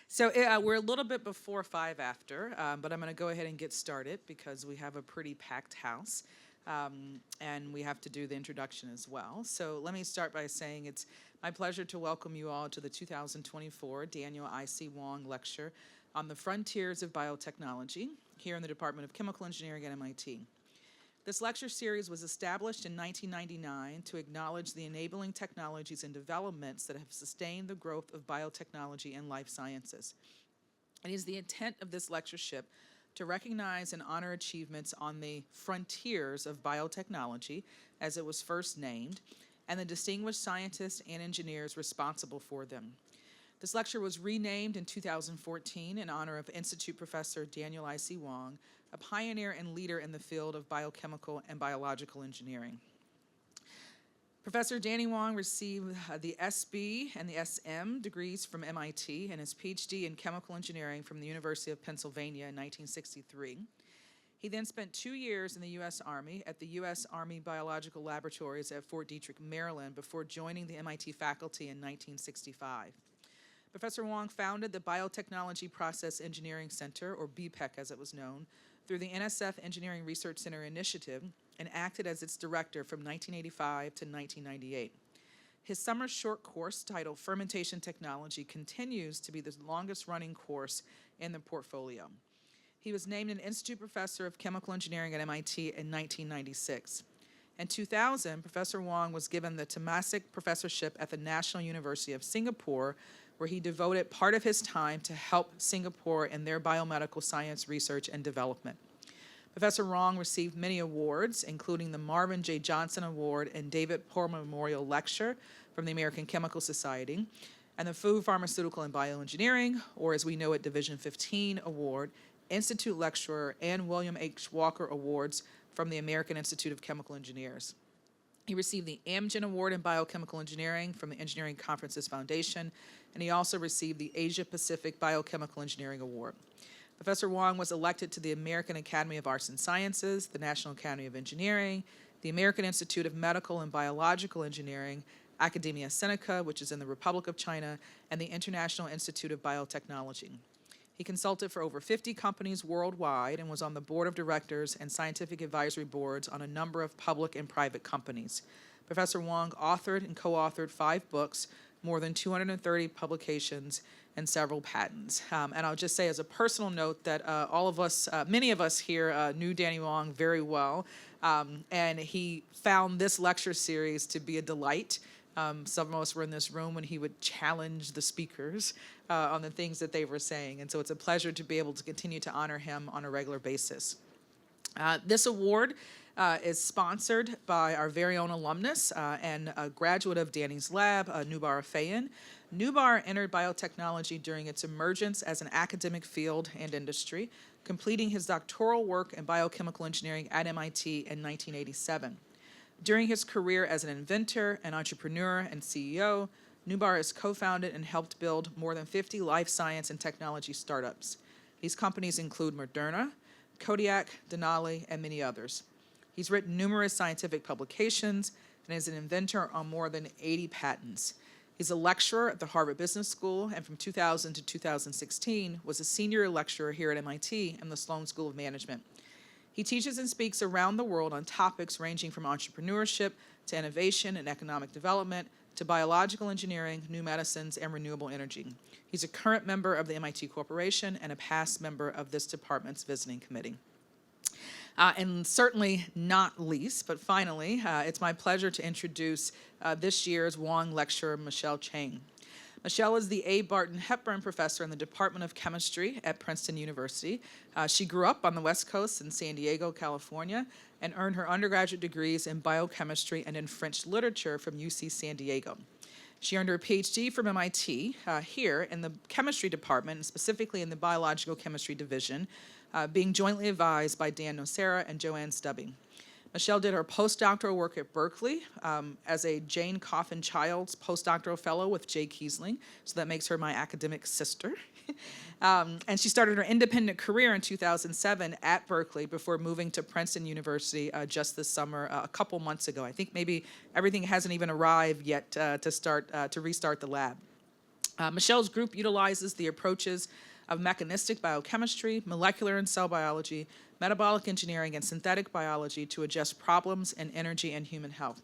So we're a little bit before 5 after, but I'm going to go ahead and get started because we have a pretty packed house, and we have to do the introduction as well. So let me start by saying it's my pleasure to welcome you all to the 2024 Daniel I.C. Wang Lecture on the Frontiers of Biotechnology here in the Department of Chemical Engineering at MIT. This lecture series was established in 1999 to acknowledge the enabling technologies and developments that have sustained the growth of biotechnology and life sciences. It is the intent of this lectureship to recognize and honor achievements on the frontiers of biotechnology, as it was first named, and the distinguished scientists and engineers responsible for them. This lecture was renamed in 2014 in honor of Institute Professor Daniel I.C. Wang, a pioneer and leader in the field of biochemical and biological engineering. Professor Danny Wang received the SB and the SM degrees from MIT and his PhD in chemical engineering from the University of Pennsylvania in 1963. He then spent 2 years in the U.S. Army at the U.S. Army Biological Laboratories at Fort Detrick, Maryland, before joining the MIT faculty in 1965. Professor Wang founded the Biotechnology Process Engineering Center, or BPEC as it was known, through the NSF Engineering Research Center Initiative and acted as its director from 1985 to 1998. His summer short course titled Fermentation Technology continues to be the longest running course in the portfolio. He was named an Institute Professor of Chemical Engineering at MIT in 1996. In 2000, Professor Wang was given the Temasek Professorship at the National University of Singapore, where he devoted part of his time to help Singapore in their biomedical science research and development. Professor Wang received many awards, including the Marvin J. Johnson Award and David Poor Memorial Lecture from the American Chemical Society, and the Food, Pharmaceutical, and Bioengineering, or as we know it, Division 15 Award, Institute Lecturer, and William H. Walker Awards from the American Institute of Chemical Engineers. He received the Amgen Award in Biochemical Engineering from the Engineering Conferences Foundation, and he also received the Asia Pacific Biochemical Engineering Award. Professor Wang was elected to the American Academy of Arts and Sciences, the National Academy of Engineering, the American Institute of Medical and Biological Engineering, Academia Sinica, which is in the Republic of China, and the International Institute of Biotechnology. He consulted for over 50 companies worldwide and was on the board of directors and scientific advisory boards on a number of public and private companies. Professor Wang authored and co-authored 5 books, more than 230 publications, and several patents. And I'll just say as a personal note that many of us here knew Danny Wang very well, and he found this lecture series to be a delight. Some of us were in this room when he would challenge the speakers on the things that they were saying. And so it's a pleasure to be able to continue to honor him on a regular basis. This award is sponsored by our very own alumnus and a graduate of Danny's lab, Nubar Fayan. Nubar entered biotechnology during its emergence as an academic field and industry, completing his doctoral work in biochemical engineering at MIT in 1987. During his career as an inventor, an entrepreneur, and CEO, Nubar has co-founded and helped build more than 50 life science and technology startups. These companies include Moderna, Kodiak, Denali, and many others. He's written numerous scientific publications and is an inventor on more than 80 patents. He's a lecturer at the Harvard Business School, and from 2000 to 2016 was a senior lecturer here at MIT and the Sloan School of Management. He teaches and speaks around the world on topics ranging from entrepreneurship to innovation and economic development to biological engineering, new medicines, and renewable energy. He's a current member of the MIT Corporation and a past member of this department's visiting committee. And certainly not least, but finally, it's my pleasure to introduce this year's Wang Lecturer, Michelle Chang. Michelle is the A. Barton Hepburn Professor in the Department of Chemistry at Princeton University. She grew up on the West Coast in San Diego, California, and earned her undergraduate degrees in biochemistry and in French literature from UC San Diego. She earned her PhD from MIT here in the chemistry department, and specifically in the biological chemistry division, being jointly advised by Dan Nocera and Joanne Stubby. Michelle did her postdoctoral work at Berkeley as a Jane Coffin Childs postdoctoral fellow with Jay Kiesling, so that makes her my academic sister. And she started her independent career in 2007 at Berkeley before moving to Princeton University just this summer, a couple months ago. I think maybe everything hasn't even arrived yet to restart the lab. Michelle's group utilizes the approaches of mechanistic biochemistry, molecular and cell biology, metabolic engineering, and synthetic biology to address problems in energy and human health.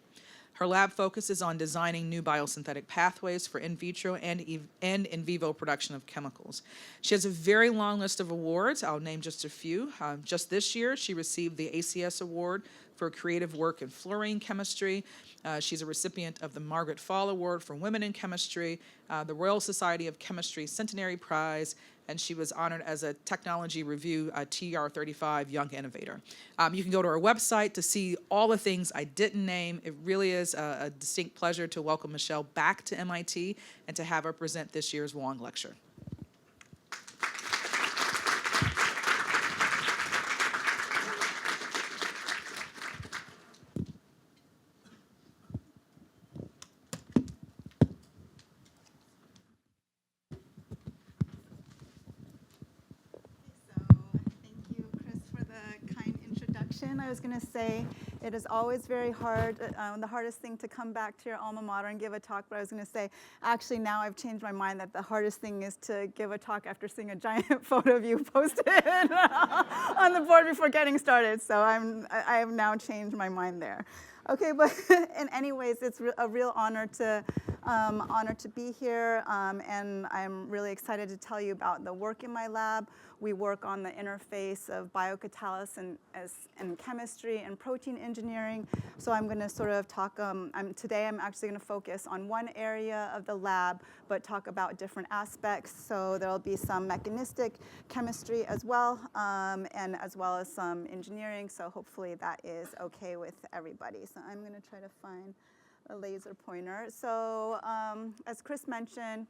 Her lab focuses on designing new biosynthetic pathways for in vitro and in vivo production of chemicals. She has a very long list of awards. I'll name just a few. Just this year, she received the ACS Award for creative work in fluorine chemistry. She's a recipient of the Margaret Fall Award for Women in Chemistry, the Royal Society of Chemistry Centenary Prize, and she was honored as a Technology Review TR35 Young Innovator. You can go to our website to see all the things I didn't name. It really is a distinct pleasure to welcome Michelle back to MIT and to have her present this year's Wang Lecture. I was going to say it is always very hard, the hardest thing to come back to your alma mater and give a talk, but I was going to say, actually now I've changed my mind that the hardest thing is to give a talk after seeing a giant photo of you posted on the board before getting started, so I have now changed my mind there. Okay, but in any ways, it's a real honor to be here, and I'm really excited to tell you about the work in my lab. We work on the interface of biocatalysis and chemistry and protein engineering. So I'm going to sort of talk, today I'm actually going to focus on one area of the lab, but talk about different aspects. So there'll be some mechanistic chemistry as well, and as well as some engineering. So hopefully that is okay with everybody. So I'm going to try to find a laser pointer. So as Chris mentioned,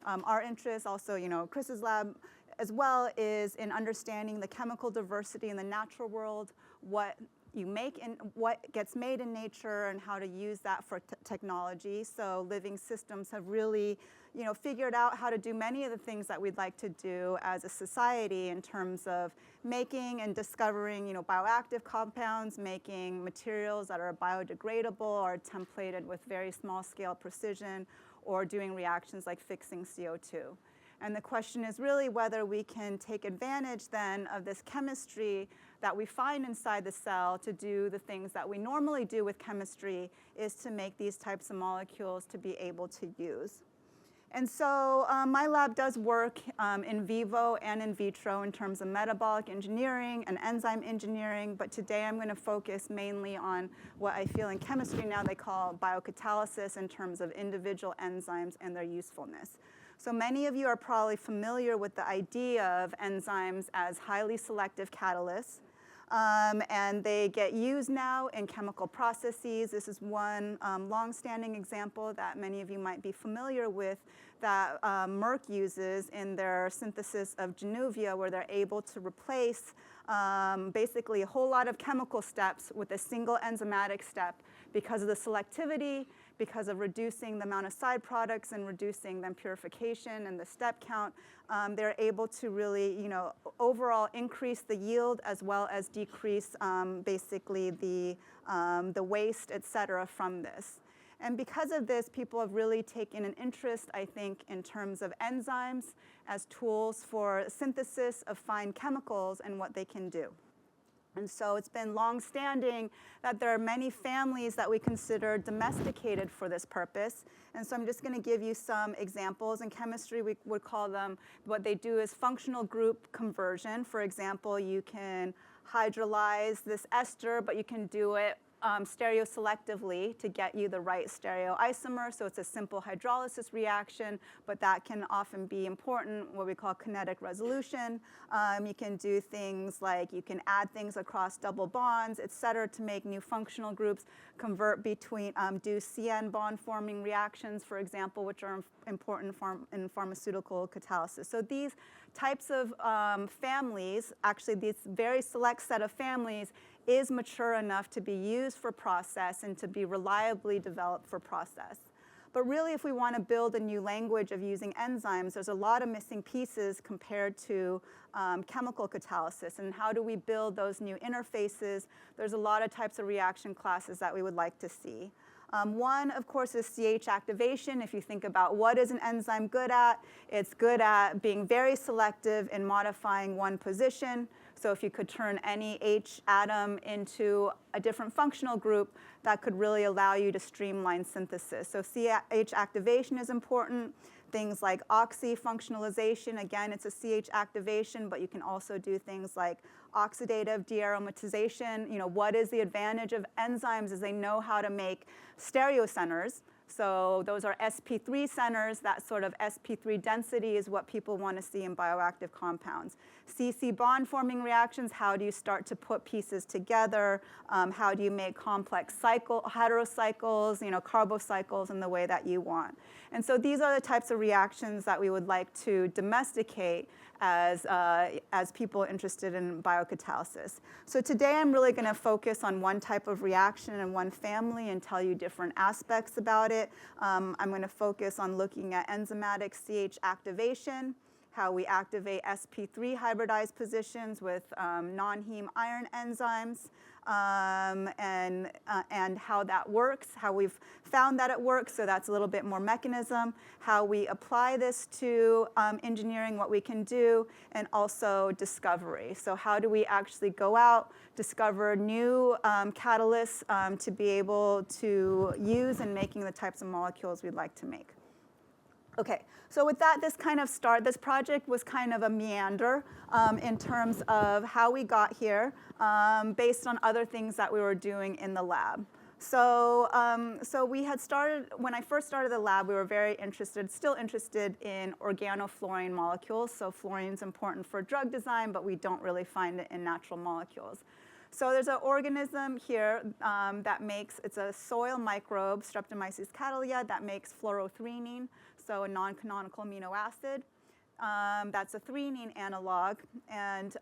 our interest also, Chris's lab as well is in understanding the chemical diversity in the natural world, what you make and what gets made in nature, and how to use that for technology. So living systems have really, figured out how to do many of the things that we'd like to do as a society in terms of making and discovering, bioactive compounds, making materials that are biodegradable or templated with very small scale precision, or doing reactions like fixing CO2. And the question is really whether we can take advantage then of this chemistry that we find inside the cell to do the things that we normally do with chemistry, is to make these types of molecules to be able to use. And so my lab does work in vivo and in vitro in terms of metabolic engineering and enzyme engineering, but today I'm going to focus mainly on what I feel in chemistry now they call biocatalysis in terms of individual enzymes and their usefulness. So many of you are probably familiar with the idea of enzymes as highly selective catalysts, and they get used now in chemical processes. This is one long-standing example that many of you might be familiar with that Merck uses in their synthesis of Januvia, where they're able to replace basically a whole lot of chemical steps with a single enzymatic step because of the selectivity, because of reducing the amount of side products and reducing then purification and the step count. They're able to really, overall increase the yield as well as decrease basically the waste, et cetera, from this. And because of this, people have really taken an interest, I think, in terms of enzymes as tools for synthesis of fine chemicals and what they can do. And so it's been long-standing that there are many families that we consider domesticated for this purpose. And so I'm just going to give you some examples. In chemistry, we would call them, what they do is functional group conversion. For example, you can hydrolyze this ester, but you can do it stereoselectively to get you the right stereoisomer. So it's a simple hydrolysis reaction, but that can often be important, what we call kinetic resolution. You can do things like you can add things across double bonds, et cetera, to make new functional groups, convert between, do CN bond forming reactions, for example, which are important in pharmaceutical catalysis. So these types of families, actually this very select set of families, is mature enough to be used for process and to be reliably developed for process. But really, if we want to build a new language of using enzymes, there's a lot of missing pieces compared to chemical catalysis. And how do we build those new interfaces? There's a lot of types of reaction classes that we would like to see. One, of course, is CH activation. If you think about what is an enzyme good at, it's good at being very selective in modifying one position. So if you could turn any H atom into a different functional group, that could really allow you to streamline synthesis. So CH activation is important. Things like oxy-functionalization, again, it's a CH activation, but you can also do things like oxidative dearomatization. What is the advantage of enzymes is they know how to make stereocenters. So those are sp3 centers. That sort of sp3 density is what people want to see in bioactive compounds. CC bond forming reactions, how do you start to put pieces together? How do you make complex heterocycles, carbocycles in the way that you want? And so these are the types of reactions that we would like to domesticate as people interested in biocatalysis. So today I'm really going to focus on one type of reaction and one family and tell you different aspects about it. I'm going to focus on looking at enzymatic CH activation, how we activate sp3 hybridized positions with non-heme iron enzymes, and how that works, how we've found that it works, so that's a little bit more mechanism, how we apply this to engineering, what we can do, and also discovery. So how do we actually go out, discover new catalysts to be able to use in making the types of molecules we'd like to make. Okay, so with that, this project was kind of a meander in terms of how we got here based on other things that we were doing in the lab. So we had started, when I first started the lab, we were very interested, still interested in organofluorine molecules. So fluorine's important for drug design, but we don't really find it in natural molecules. So there's an organism here that makes, it's a soil microbe, Streptomyces cattleya, that makes fluorothreonine, so a non-canonical amino acid. That's a threonine analog. And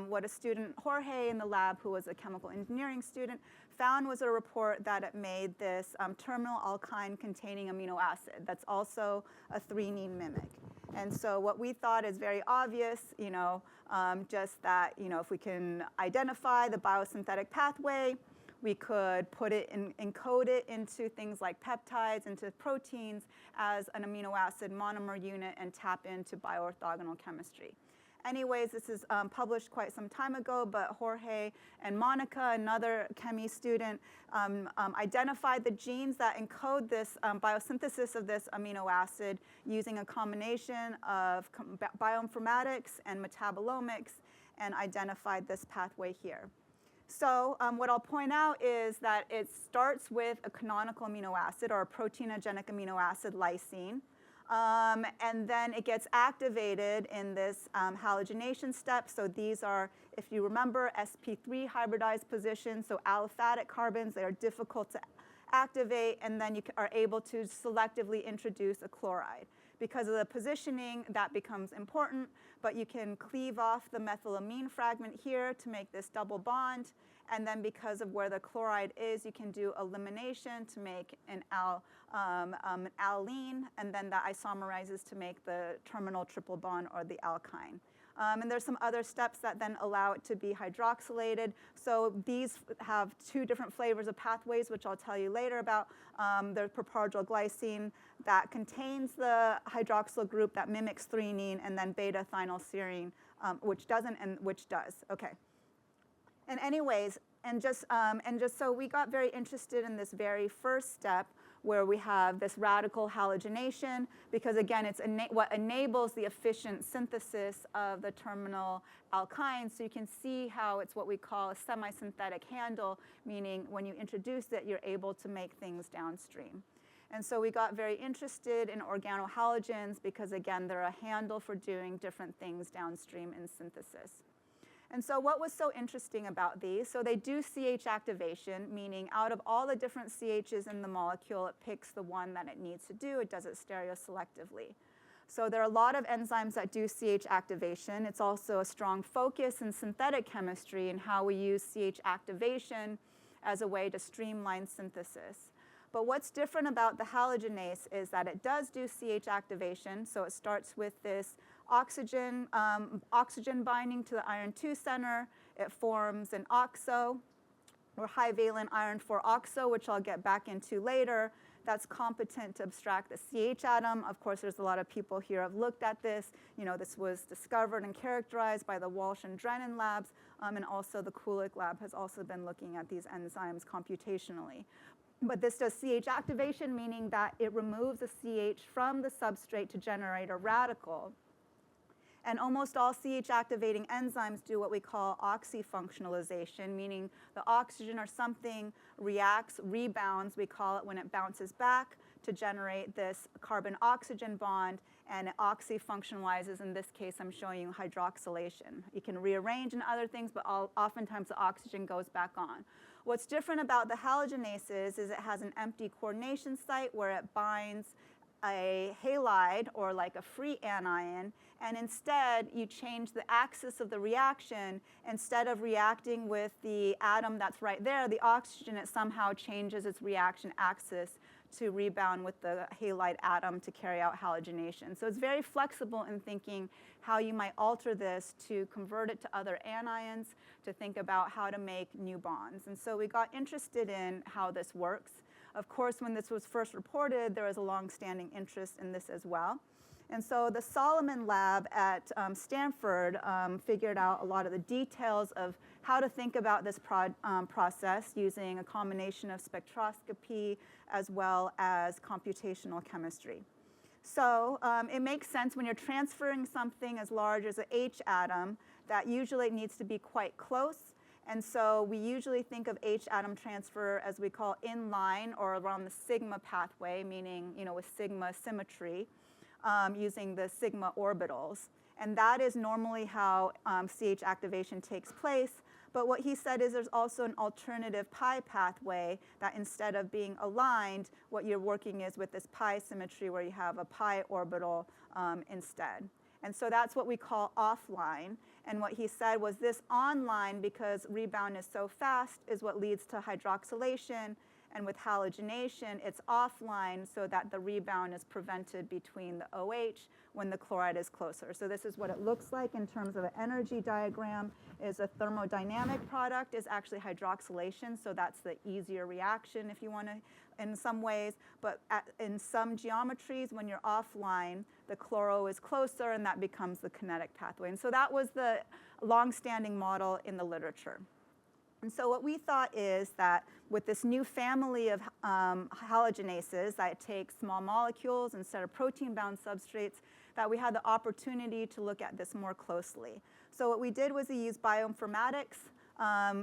what a student, Jorge, in the lab, who was a chemical engineering student, found was a report that it made this terminal alkyne containing amino acid that's also a threonine mimic. And so what we thought is very obvious, just that, if we can identify the biosynthetic pathway, we could put it encode it into things like peptides, into proteins as an amino acid monomer unit and tap into bioorthogonal chemistry. Anyways, this is published quite some time ago, but Jorge and Monica, another chemie student, identified the genes that encode this biosynthesis of this amino acid using a combination of bioinformatics and metabolomics, and identified this pathway here. So what I'll point out is that it starts with a canonical amino acid or a proteinogenic amino acid, lysine. And then it gets activated in this halogenation step. So these are, if you remember, sp3 hybridized positions, so aliphatic carbons. They are difficult to activate, and then you are able to selectively introduce a chloride. Because of the positioning, that becomes important, but you can cleave off the methylamine fragment here to make this double bond. And then because of where the chloride is, you can do elimination to make an allene, and then that isomerizes to make the terminal triple bond or the alkyne. And there's some other steps that then allow it to be hydroxylated. So these have two different flavors of pathways, which I'll tell you later about. There's propargyl glycine that contains the hydroxyl group that mimics threonine, and then beta-thionylserine, which doesn't and which does. Okay. And anyways, and just so we got very interested in this very first step, where we have this radical halogenation, because again, it's what enables the efficient synthesis of the terminal alkynes. So you can see how it's what we call a semi-synthetic handle, meaning when you introduce it, you're able to make things downstream. And so we got very interested in organohalogens because, again, they're a handle for doing different things downstream in synthesis. And so what was so interesting about these? So they do CH activation, meaning out of all the different CHs in the molecule, it picks the one that it needs to do. It does it stereoselectively. So there are a lot of enzymes that do CH activation. It's also a strong focus in synthetic chemistry and how we use CH activation as a way to streamline synthesis. But what's different about the halogenase is that it does do CH activation. So it starts with this oxygen binding to the iron 2 center. It forms an oxo, or high valent iron 4 oxo, which I'll get back into later, that's competent to abstract the CH atom. Of course, there's a lot of people here who have looked at this. This was discovered and characterized by the Walsh and Drennan labs, and also the Kulik lab has also been looking at these enzymes computationally. But this does CH activation, meaning that it removes the CH from the substrate to generate a radical. And almost all CH activating enzymes do what we call oxyfunctionalization, meaning the oxygen or something reacts, rebounds, we call it, when it bounces back to generate this carbon-oxygen bond, and it oxyfunctionalizes. In this case, I'm showing you hydroxylation. You can rearrange and other things, but oftentimes the oxygen goes back on. What's different about the halogenases is it has an empty coordination site where it binds a halide, or like a free anion, and instead you change the axis of the reaction. Instead of reacting with the atom that's right there, the oxygen, it somehow changes its reaction axis to rebound with the halide atom to carry out halogenation. So it's very flexible in thinking how you might alter this to convert it to other anions, to think about how to make new bonds. And so we got interested in how this works. Of course, when this was first reported, there was a long-standing interest in this as well. And so the Solomon lab at Stanford figured out a lot of the details of how to think about this process using a combination of spectroscopy as well as computational chemistry. So it makes sense when you're transferring something as large as an H atom that usually it needs to be quite close. And so we usually think of H atom transfer as we call inline or around the sigma pathway, meaning with sigma symmetry, using the sigma orbitals. And that is normally how CH activation takes place. But what he said is there's also an alternative pi pathway that instead of being aligned, what you're working is with this pi symmetry where you have a pi orbital instead. And so that's what we call offline. And what he said was this online, because rebound is so fast, is what leads to hydroxylation. And with halogenation, it's offline so that the rebound is prevented between the OH when the chloride is closer. So this is what it looks like in terms of an energy diagram. Is a thermodynamic product is actually hydroxylation, so that's the easier reaction if you want to, in some ways. But in some geometries, when you're offline, the chloro is closer, and that becomes the kinetic pathway. And so that was the long-standing model in the literature. And so what we thought is that with this new family of halogenases that take small molecules instead of protein-bound substrates, that we had the opportunity to look at this more closely. So what we did was we used bioinformatics.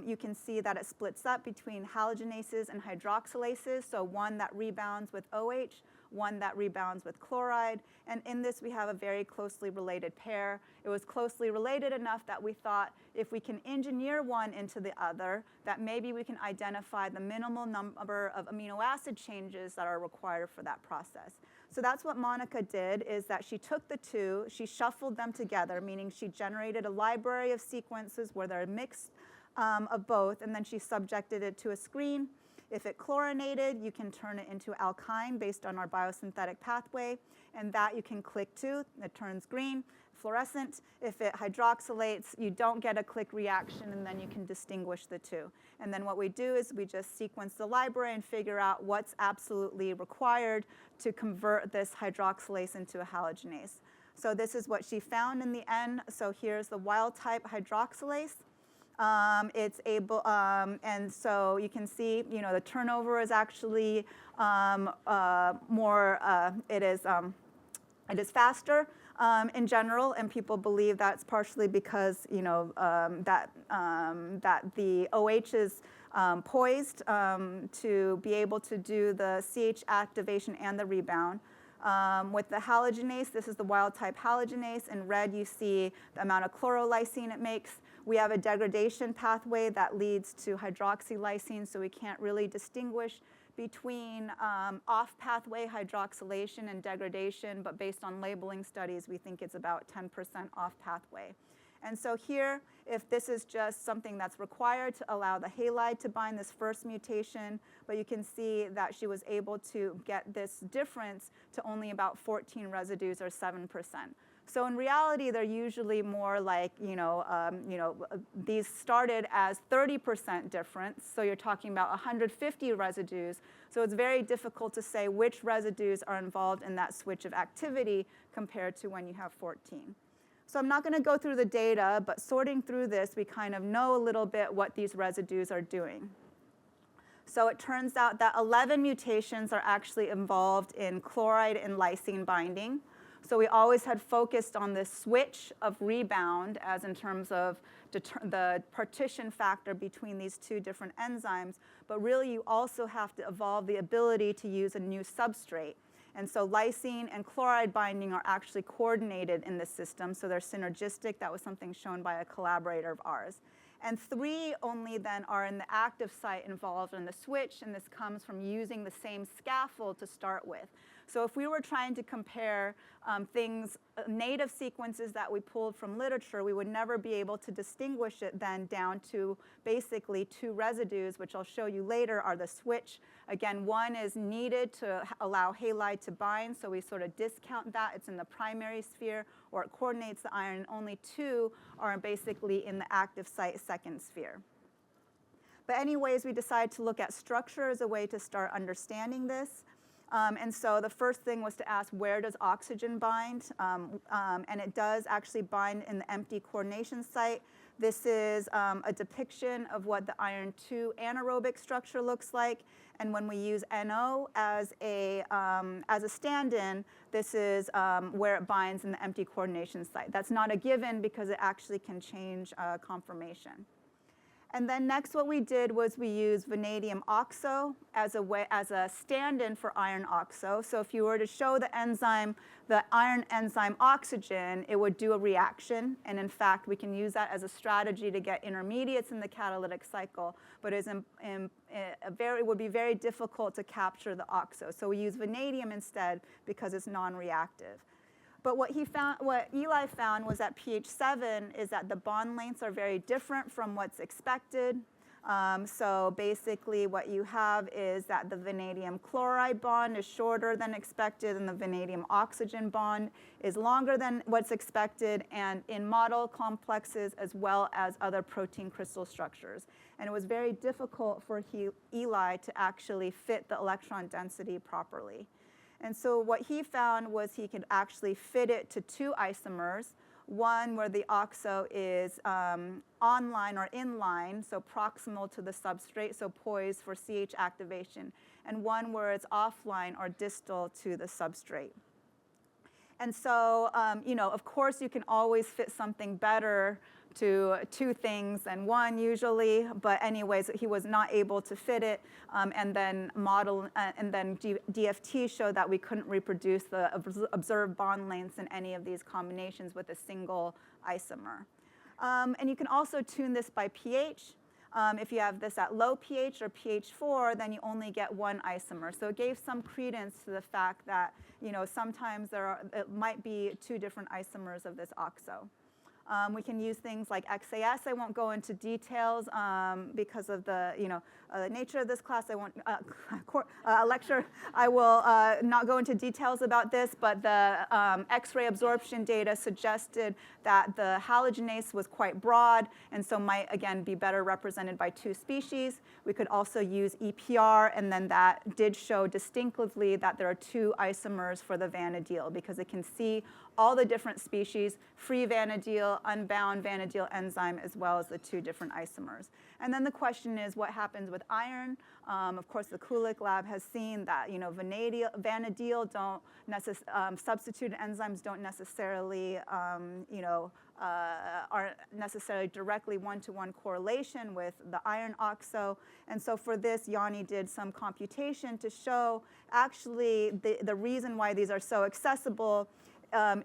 You can see that it splits up between halogenases and hydroxylases, so one that rebounds with OH, one that rebounds with chloride. And in this, we have a very closely related pair. It was closely related enough that we thought if we can engineer one into the other, that maybe we can identify the minimal number of amino acid changes that are required for that process. So that's what Monica did, is that she took the two, she shuffled them together, meaning she generated a library of sequences where they're a mix of both, and then she subjected it to a screen. If it chlorinated, you can turn it into alkyne based on our biosynthetic pathway, and that you can click to. It turns green, fluorescent. If it hydroxylates, you don't get a click reaction, and then you can distinguish the two. And then what we do is we just sequence the library and figure out what's absolutely required to convert this hydroxylase into a halogenase. So this is what she found in the end. So here's the wild type hydroxylase. It's able, and so you can see, the turnover is actually it is faster in general, and people believe that's partially because, that the OH is poised to be able to do the CH activation and the rebound. With the halogenase, this is the wild type halogenase. In red, you see the amount of chlorolysine it makes. We have a degradation pathway that leads to hydroxylysine, so we can't really distinguish between off-pathway hydroxylation and degradation, but based on labeling studies, we think it's about 10% off-pathway. And so here, if this is just something that's required to allow the halide to bind this first mutation, but you can see that she was able to get this difference to only about 14 residues or 7%. So in reality, they're usually more like, these started as 30% difference. So you're talking about 150 residues. So it's very difficult to say which residues are involved in that switch of activity compared to when you have 14. So I'm not going to go through the data, but sorting through this, we kind of know a little bit what these residues are doing. So it turns out that 11 mutations are actually involved in chloride and lysine binding. So we always had focused on this switch of rebound as in terms of the partition factor between these two different enzymes. But really, you also have to evolve the ability to use a new substrate. And so lysine and chloride binding are actually coordinated in this system. So they're synergistic. That was something shown by a collaborator of ours. And 3 only then are in the active site involved in the switch. And this comes from using the same scaffold to start with. So if we were trying to compare native sequences that we pulled from literature, we would never be able to distinguish it then down to basically 2 residues, which I'll show you later are the switch. Again, 1 is needed to allow halide to bind, so we sort of discount that. It's in the primary sphere, or it coordinates the iron. And only 2 are basically in the active site second sphere. But anyways, we decided to look at structure as a way to start understanding this. And so the first thing was to ask, where does oxygen bind? And it does actually bind in the empty coordination site. This is a depiction of what the iron 2 anaerobic structure looks like. And when we use NO as a stand-in, this is where it binds in the empty coordination site. That's not a given because it actually can change conformation. And then next what we did was we used vanadium oxo as a stand-in for iron oxo. So if you were to show the iron enzyme oxygen, it would do a reaction. And in fact, we can use that as a strategy to get intermediates in the catalytic cycle. But it would be very difficult to capture the oxo. So we use vanadium instead because it's non-reactive. But what Eli found was at pH 7 is that the bond lengths are very different from what's expected. So basically what you have is that the vanadium chloride bond is shorter than expected and the vanadium oxygen bond is longer than what's expected, and in model complexes as well as other protein crystal structures. And it was very difficult for Eli to actually fit the electron density properly. And so what he found was he could actually fit it to 2 isomers, one where the oxo is online or inline, so proximal to the substrate, so poised for CH activation, and one where it's offline or distal to the substrate. And so, of course, you can always fit something better to 2 things than 1 usually, but anyways, he was not able to fit it, and then DFT showed that we couldn't reproduce the observed bond lengths in any of these combinations with a single isomer. And you can also tune this by pH. If you have this at low pH or pH 4, then you only get 1 isomer. So it gave some credence to the fact that sometimes it might be 2 different isomers of this oxo. We can use things like XAS. I won't go into details because of the nature of this class. I won't lecture. I will not go into details about this, but the X-ray absorption data suggested that the halogenase was quite broad, and so might again be better represented by 2 species. We could also use EPR, and then that did show distinctively that there are 2 isomers for the vanadiol because it can see all the different species, free vanadiol, unbound vanadiol enzyme, as well as the 2 different isomers. And then the question is, what happens with iron? Of course, the Kulik lab has seen that vanadiol don't substituted enzymes don't necessarily are necessarily directly one-to-one correlation with the iron oxo. And so for this, Yanni did some computation to show actually the reason why these are so accessible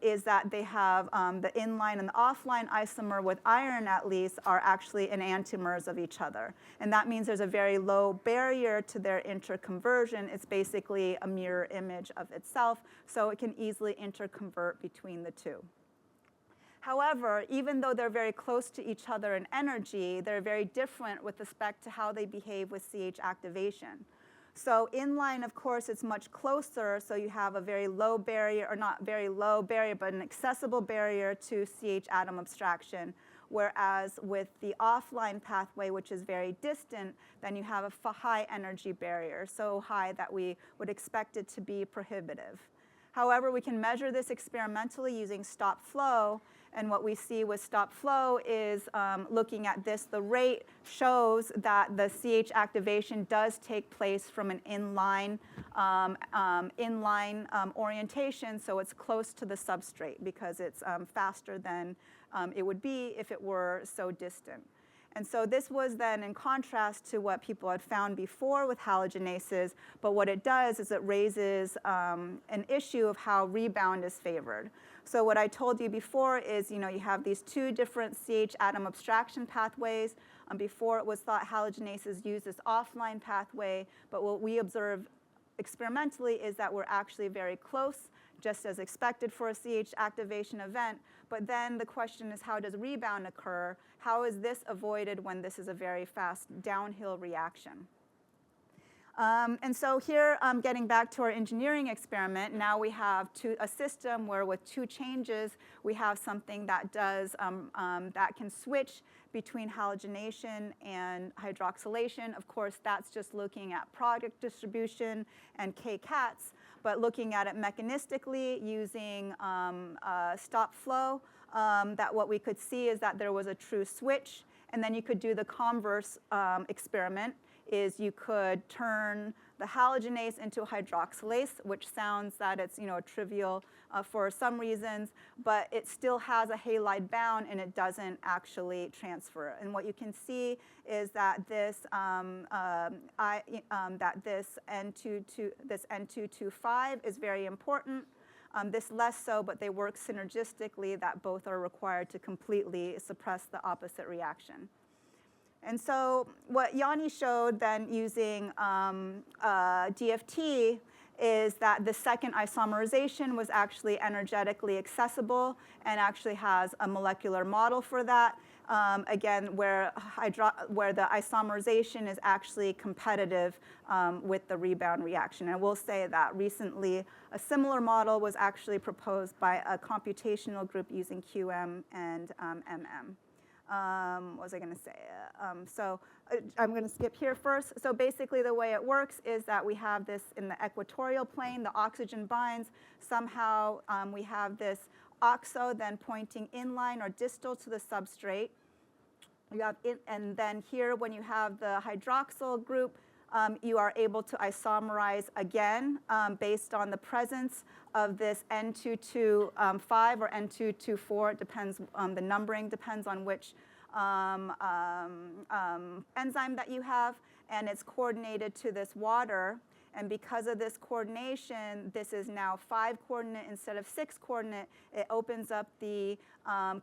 is that they have the inline and the offline isomer with iron at least are actually enantiomers of each other. And that means there's a very low barrier to their interconversion. It's basically a mirror image of itself, so it can easily interconvert between the 2. However, even though they're very close to each other in energy, they're very different with respect to how they behave with CH activation. So inline, of course, it's much closer, so you have a very low barrier, or not very low barrier, but an accessible barrier to CH atom abstraction. Whereas with the offline pathway, which is very distant, then you have a high energy barrier, so high that we would expect it to be prohibitive. However, we can measure this experimentally using stop flow. And what we see with stop flow is looking at this, the rate shows that the CH activation does take place from an inline orientation, so it's close to the substrate because it's faster than it would be if it were so distant. And so this was then in contrast to what people had found before with halogenases, but what it does is it raises an issue of how rebound is favored. So what I told you before is, you have these two different CH atom abstraction pathways. Before it was thought halogenases use this offline pathway, but what we observe experimentally is that we're actually very close, just as expected for a CH activation event. But then the question is, how does rebound occur? How is this avoided when this is a very fast downhill reaction? And so here, getting back to our engineering experiment, now we have a system where with two changes, we have something that does, that can switch between halogenation and hydroxylation. Of course, that's just looking at product distribution and K-cats, but looking at it mechanistically using stop flow, that what we could see is that there was a true switch, and then you could do the converse experiment. Is you could turn the halogenase into a hydroxylase, which sounds that it's trivial for some reasons, but it still has a halide bound and it doesn't actually transfer. And what you can see is that this this N225 is very important. This less so, but they work synergistically, that both are required to completely suppress the opposite reaction. And so what Yanni showed then using DFT is that the second isomerization was actually energetically accessible and actually has a molecular model for that. Again, where the isomerization is actually competitive with the rebound reaction. And we'll say that recently a similar model was actually proposed by a computational group using QM and MM. What was I going to say? So I'm going to skip here first. So basically the way it works is that we have this in the equatorial plane, the oxygen binds. Somehow we have this oxo then pointing inline or distal to the substrate. And then here when you have the hydroxyl group, you are able to isomerize again based on the presence of this N225 or N224. It depends on the numbering, depends on which enzyme that you have, and it's coordinated to this water. And because of this coordination, this is now 5 coordinate instead of 6 coordinate. It opens up the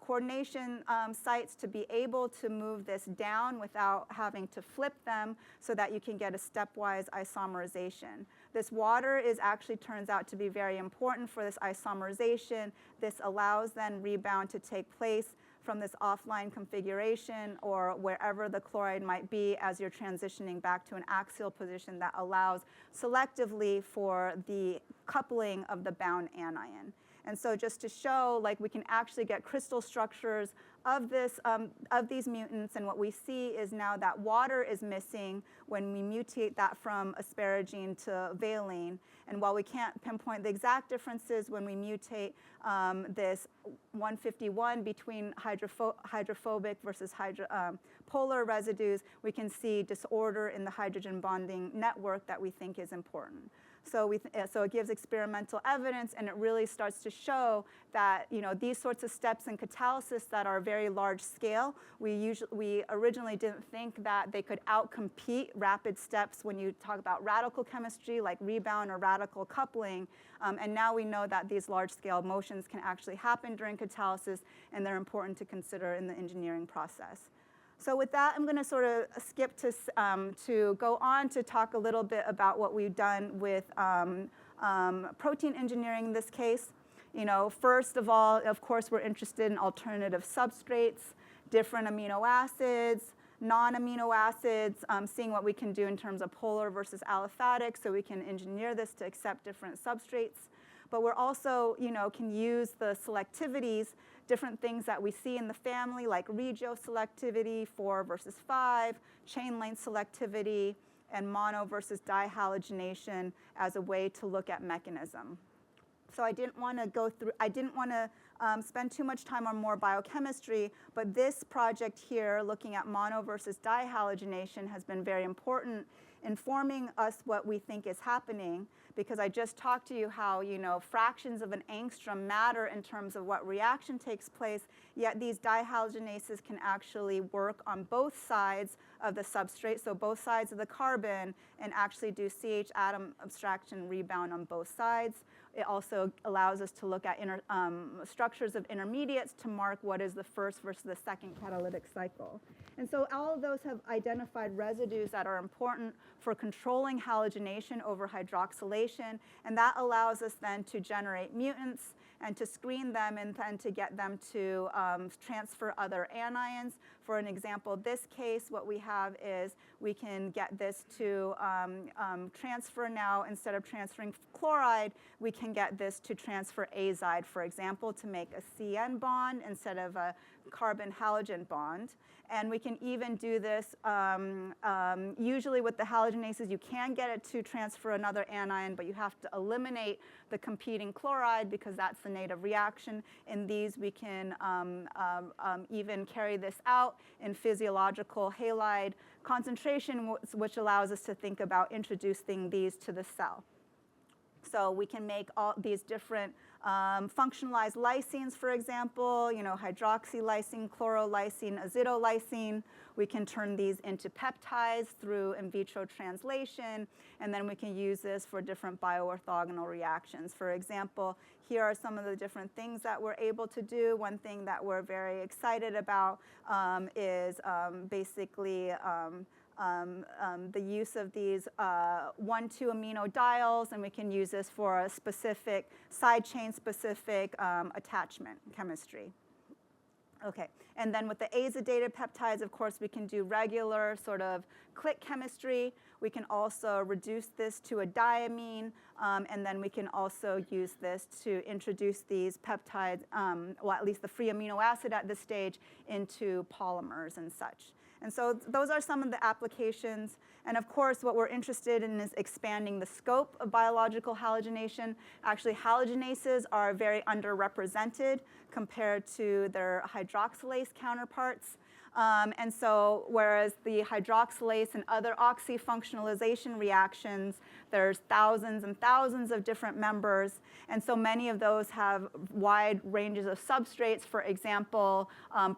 coordination sites to be able to move this down without having to flip them so that you can get a stepwise isomerization. This water actually turns out to be very important for this isomerization. This allows then rebound to take place from this offline configuration or wherever the chloride might be as you're transitioning back to an axial position that allows selectively for the coupling of the bound anion. And so just to show, like, we can actually get crystal structures of these mutants, and what we see is now that water is missing when we mutate that from asparagine to valine. And while we can't pinpoint the exact differences when we mutate this 151 between hydrophobic versus polar residues, we can see disorder in the hydrogen bonding network that we think is important. So it gives experimental evidence, and it really starts to show that these sorts of steps in catalysis that are very large scale, we originally didn't think that they could outcompete rapid steps when you talk about radical chemistry like rebound or radical coupling. And now we know that these large scale motions can actually happen during catalysis, and they're important to consider in the engineering process. So with that, I'm going to sort of skip to go on to talk a little bit about what we've done with protein engineering in this case. First of all, of course, we're interested in alternative substrates, different amino acids, non-amino acids, seeing what we can do in terms of polar versus aliphatic, so we can engineer this to accept different substrates. But we're also, can use the selectivities, different things that we see in the family, like regioselectivity, 4 versus 5, chain length selectivity, and mono versus dihalogenation as a way to look at mechanism. So I didn't want to spend too much time on more biochemistry, but this project here, looking at mono versus dihalogenation, has been very important, informing us what we think is happening, because I just talked to you how, fractions of an angstrom matter in terms of what reaction takes place, yet these dihalogenases can actually work on both sides of the substrate, so both sides of the carbon, and actually do CH atom abstraction rebound on both sides. It also allows us to look at structures of intermediates to mark what is the first versus the second catalytic cycle. And so all of those have identified residues that are important for controlling halogenation over hydroxylation, and that allows us then to generate mutants and to screen them and then to get them to transfer other anions. For an example, this case, what we have is we can get this to transfer now, instead of transferring chloride, we can get this to transfer azide, for example, to make a CN bond instead of a carbon-halogen bond. And we can even do this, usually with the halogenases, you can get it to transfer another anion, but you have to eliminate the competing chloride because that's the native reaction. In these, we can even carry this out in physiological halide concentration, which allows us to think about introducing these to the cell. So we can make all these different functionalized lysines, for example, hydroxylysine, chlorolysine, azidolysine. We can turn these into peptides through in vitro translation, and then we can use this for different bioorthogonal reactions. For example, here are some of the different things that we're able to do. One thing that we're very excited about is basically the use of these 1,2 aminodiols, and we can use this for a specific side chain specific attachment chemistry. Okay, and then with the azidated peptides, of course, we can do regular sort of click chemistry. We can also reduce this to a diamine, and then we can also use this to introduce these peptides, well, at least the free amino acid at this stage, into polymers and such. And so those are some of the applications. And of course, what we're interested in is expanding the scope of biological halogenation. Actually, halogenases are very underrepresented compared to their hydroxylase counterparts. And so whereas the hydroxylase and other oxyfunctionalization reactions, there's thousands and thousands of different members. And so many of those have wide ranges of substrates. For example,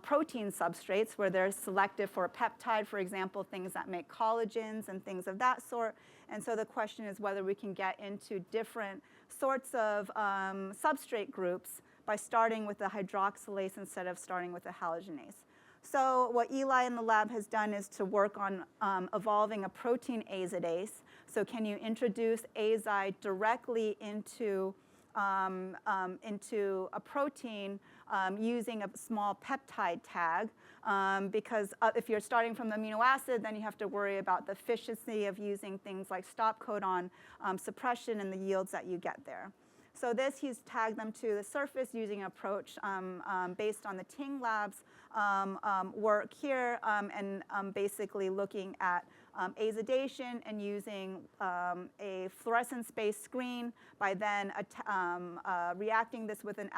protein substrates, where they're selective for a peptide, for example, things that make collagens and things of that sort. And so the question is whether we can get into different sorts of substrate groups by starting with the hydroxylase instead of starting with the halogenase. So what Eli in the lab has done is to work on evolving a protein azidase. So can you introduce azide directly into a protein using a small peptide tag? Because if you're starting from the amino acid, then you have to worry about the efficiency of using things like stop codon suppression and the yields that you get there. So this, he's tagged them to the surface using an approach based on the Ting Labs work here, and basically looking at azidation and using a fluorescence-based screen by then reacting this with an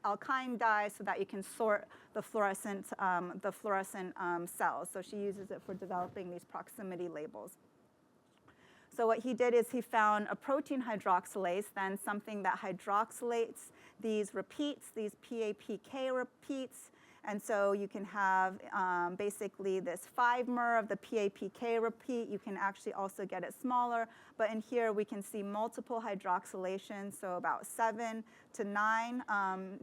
alkyne dye so that you can sort the fluorescent cells. So she uses it for developing these proximity labels. So what he did is he found a protein hydroxylase, then something that hydroxylates these repeats, these PAPK repeats. And so you can have basically this 5-mer of the PAPK repeat. You can actually also get it smaller. But in here, we can see multiple hydroxylations, so about 7 to 9,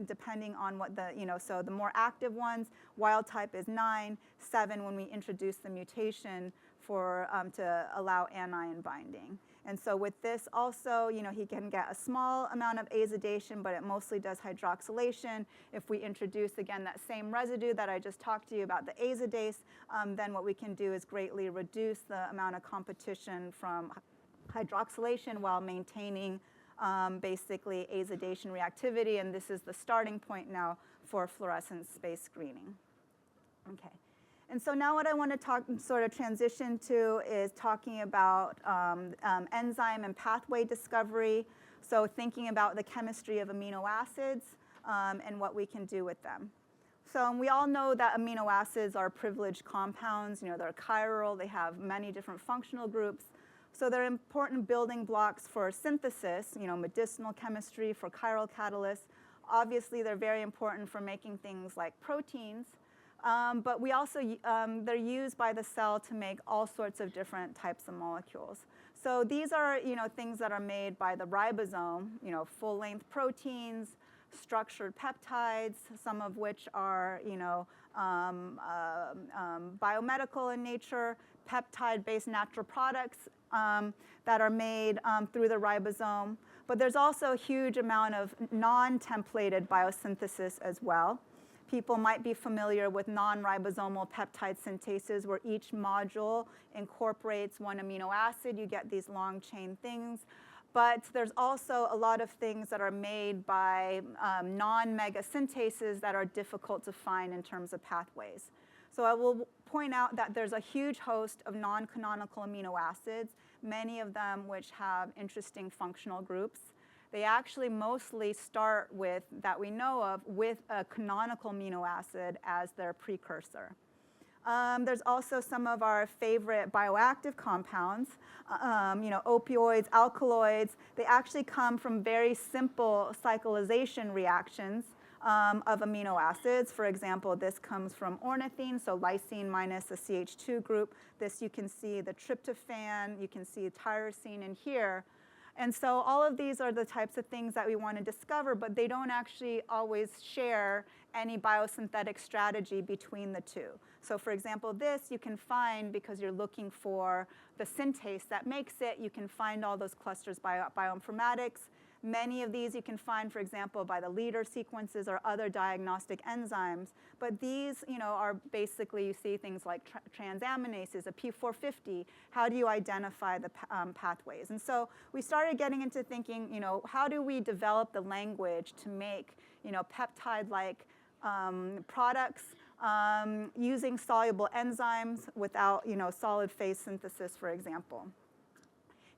depending on what the, so the more active ones, wild type is 9, 7 when we introduce the mutation for, to allow anion binding. And so with this also, he can get a small amount of azidation, but it mostly does hydroxylation. If we introduce, again, that same residue that I just talked to you about, the azidase, then what we can do is greatly reduce the amount of competition from hydroxylation while maintaining basically azidation reactivity. And this is the starting point now for fluorescence space screening. Okay. And so now what I want to sort of transition to is talking about enzyme and pathway discovery. So thinking about the chemistry of amino acids and what we can do with them. So we all know that amino acids are privileged compounds. They're chiral. They have many different functional groups. So they're important building blocks for synthesis, medicinal chemistry, for chiral catalysts. Obviously, they're very important for making things like proteins. But we also, they're used by the cell to make all sorts of different types of molecules. So these are, things that are made by the ribosome, full-length proteins, structured peptides, some of which are, biomedical in nature, peptide-based natural products that are made through the ribosome. But there's also a huge amount of non-templated biosynthesis as well. People might be familiar with non-ribosomal peptide syntases, where each module incorporates one amino acid. You get these long chain things. But there's also a lot of things that are made by non-mega syntases that are difficult to find in terms of pathways. So I will point out that there's a huge host of non-canonical amino acids, many of them which have interesting functional groups. They actually mostly start with, that we know of, with a canonical amino acid as their precursor. There's also some of our favorite bioactive compounds, opioids, alkaloids. They actually come from very simple cyclization reactions of amino acids. For example, this comes from ornithine, so lysine minus a CH2 group. This you can see the tryptophan, you can see tyrosine in here. And so all of these are the types of things that we want to discover, but they don't actually always share any biosynthetic strategy between the two. So for example, this you can find because you're looking for the synthase that makes it. You can find all those clusters by bioinformatics. Many of these you can find, for example, by the leader sequences or other diagnostic enzymes. But these, are basically, you see things like transaminases, a P450. How do you identify the pathways? And so we started getting into thinking, how do we develop the language to make, peptide-like products using soluble enzymes without, solid phase synthesis, for example.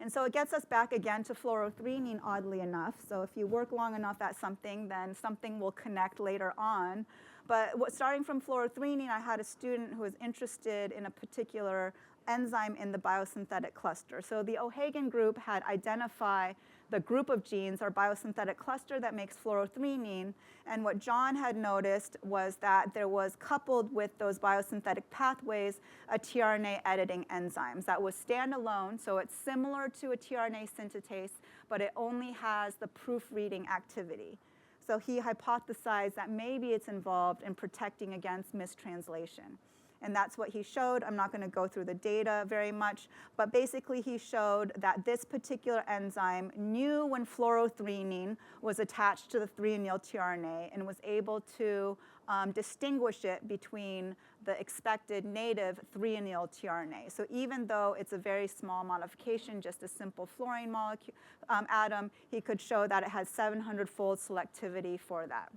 And so it gets us back again to fluorothreonine, oddly enough. So if you work long enough at something, then something will connect later on. But starting from fluorothreonine, I had a student who was interested in a particular enzyme in the biosynthetic cluster. So the O'Hagan group had identified the group of genes, or biosynthetic cluster, that makes fluorothreonine. And what John had noticed was that there was, coupled with those biosynthetic pathways, a tRNA editing enzymes that was standalone. So it's similar to a tRNA synthetase, but it only has the proofreading activity. So he hypothesized that maybe it's involved in protecting against mistranslation. And that's what he showed. I'm not going to go through the data very much, but basically he showed that this particular enzyme knew when fluorothreonine was attached to the 3-anenyl tRNA and was able to distinguish it between the expected native 3-anenyl tRNA. So even though it's a very small modification, just a simple fluorine molecule atom, he could show that it has 700-fold selectivity for that.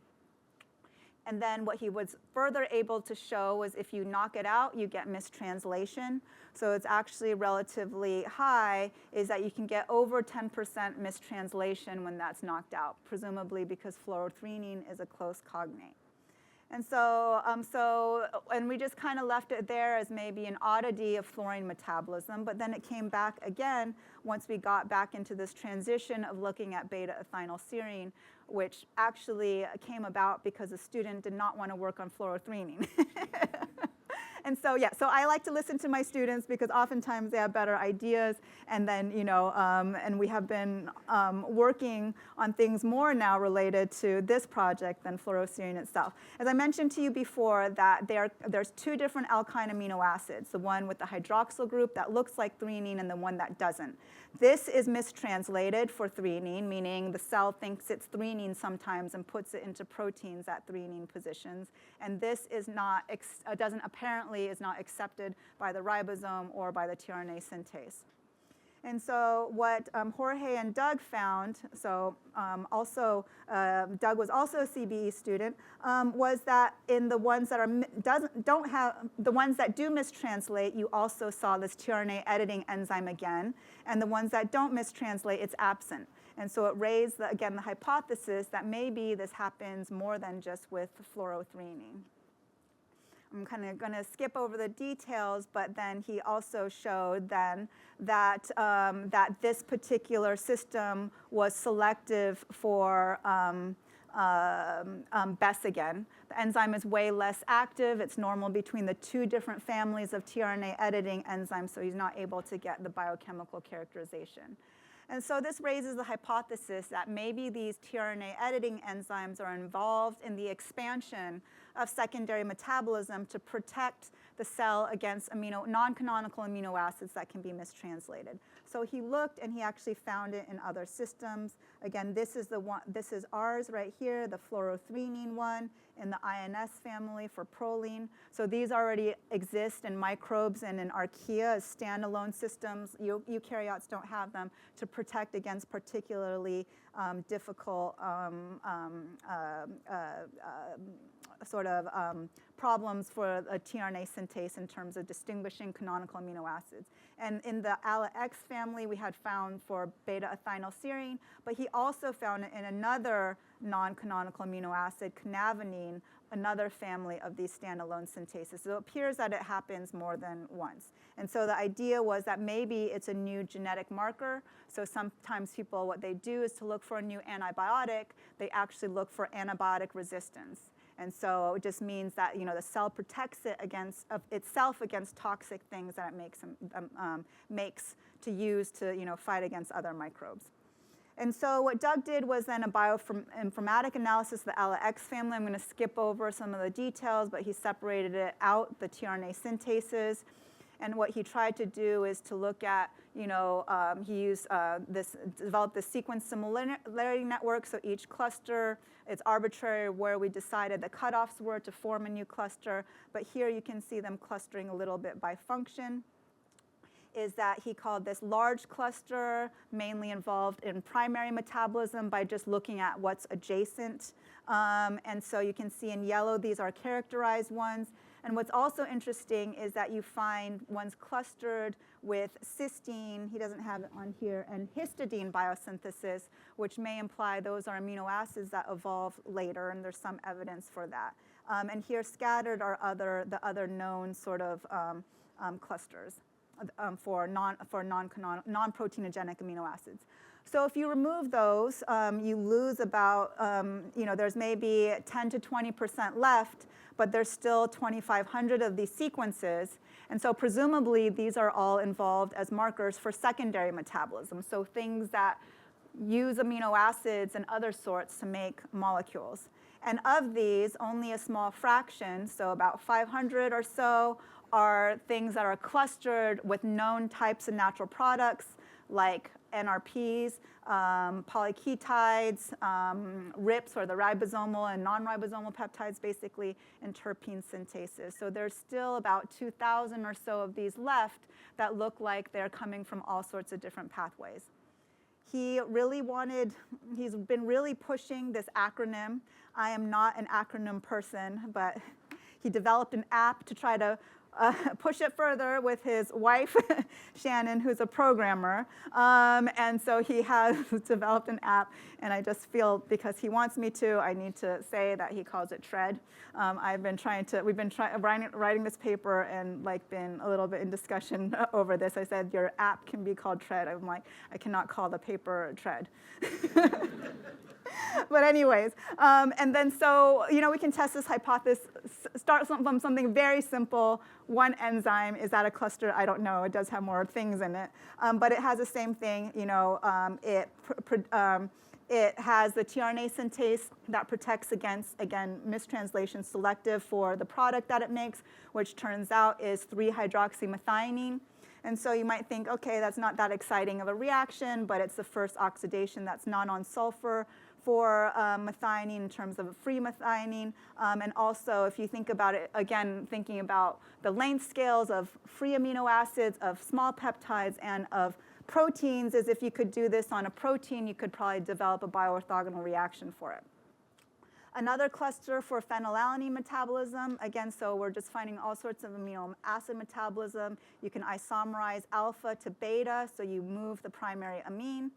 And then what he was further able to show was if you knock it out, you get mistranslation. So it's actually relatively high, is that you can get over 10% mistranslation when that's knocked out, presumably because fluorothreonine is a close cognate. And so, and we just kind of left it there as maybe an oddity of fluorine metabolism, but then it came back again once we got back into this transition of looking at beta-ethynylserine, which actually came about because a student did not want to work on fluorothreonine. And so, yeah, so I like to listen to my students because oftentimes they have better ideas. And then, and we have been working on things more now related to this project than fluoroserine itself. As I mentioned to you before, that there's two different alkyne amino acids, the one with the hydroxyl group that looks like threonine and the one that doesn't. This is mistranslated for threonine, meaning the cell thinks it's threonine sometimes and puts it into proteins at threonine positions. And this is not, apparently is not accepted by the ribosome or by the tRNA synthase. And so what Jorge and Doug found, so Doug was also a CBE student, was that in the ones that the ones that do mistranslate, you also saw this tRNA editing enzyme again, and the ones that don't mistranslate, it's absent. And so it raised, again, the hypothesis that maybe this happens more than just with fluorothreonine. I'm kind of going to skip over the details, but then he also showed then that, that this particular system was selective for BES again. The enzyme is way less active. It's normal between the two different families of tRNA editing enzymes, so he's not able to get the biochemical characterization. And so this raises the hypothesis that maybe these tRNA editing enzymes are involved in the expansion of secondary metabolism to protect the cell against non-canonical amino acids that can be mistranslated. So he looked and he actually found it in other systems. Again, this is ours right here, the fluorothreonine one in the INS family for proline. So these already exist in microbes and in archaea as standalone systems. Eukaryotes don't have them to protect against particularly difficult problems for a tRNA synthase in terms of distinguishing canonical amino acids. And in the ALA-X family, we had found for beta-ethynylserine, but he also found it in another non-canonical amino acid, canavanine, another family of these standalone synthases. So it appears that it happens more than once. And so the idea was that maybe it's a new genetic marker. So sometimes people, what they do is to look for a new antibiotic, they actually look for antibiotic resistance. And so it just means that the cell protects it itself against toxic things that it makes to use to fight against other microbes. And so what Doug did was then a bioinformatic analysis of the ALA-X family. I'm going to skip over some of the details, but he separated it out, the tRNA synthases. And what he tried to do is to look at, he used developed this sequence similarity network. So each cluster, it's arbitrary where we decided the cutoffs were to form a new cluster. But here you can see them clustering a little bit by function. Is that he called this large cluster, mainly involved in primary metabolism by just looking at what's adjacent. And so you can see in yellow, these are characterized ones. And what's also interesting is that you find ones clustered with cysteine, he doesn't have it on here, and histidine biosynthesis, which may imply those are amino acids that evolve later, and there's some evidence for that. And here scattered are the other known sort of clusters for non-proteinogenic amino acids. So if you remove those, you lose about, there's maybe 10 to 20% left, but there's still 2,500 of these sequences. And so presumably, these are all involved as markers for secondary metabolism, so things that use amino acids and other sorts to make molecules. And of these, only a small fraction, so about 500 or so, are things that are clustered with known types of natural products, like NRPs, polyketides, RIPs, or the ribosomal and non-ribosomal peptides, basically, and terpene synthesis. So there's still about 2,000 or so of these left that look like they're coming from all sorts of different pathways. He's been really pushing this acronym. I am not an acronym person, but he developed an app to try to push it further with his wife, Shannon, who's a programmer. And so he has developed an app, and I just feel because he wants me to, I need to say that he calls it TREAD. We've been writing this paper and been a little bit in discussion over this. I said, your app can be called TREAD. I'm like, I cannot call the paper TREAD. But anyways, and then so, we can test this hypothesis, start from something very simple. One enzyme, is that a cluster? I don't know. It does have more things in it. But it has the same thing. It has the tRNA synthase that protects against, again, mistranslation, selective for the product that it makes, which turns out is 3-hydroxymethionine. And so you might think, okay, that's not that exciting of a reaction, but it's the first oxidation that's not on sulfur for methionine in terms of free methionine. And also, if you think about it, again, thinking about the length scales of free amino acids, of small peptides, and of proteins, is if you could do this on a protein, you could probably develop a bioorthogonal reaction for it. Another cluster for phenylalanine metabolism. Again, so we're just finding all sorts of amino acid metabolism. You can isomerize alpha to beta, so you move the primary amine.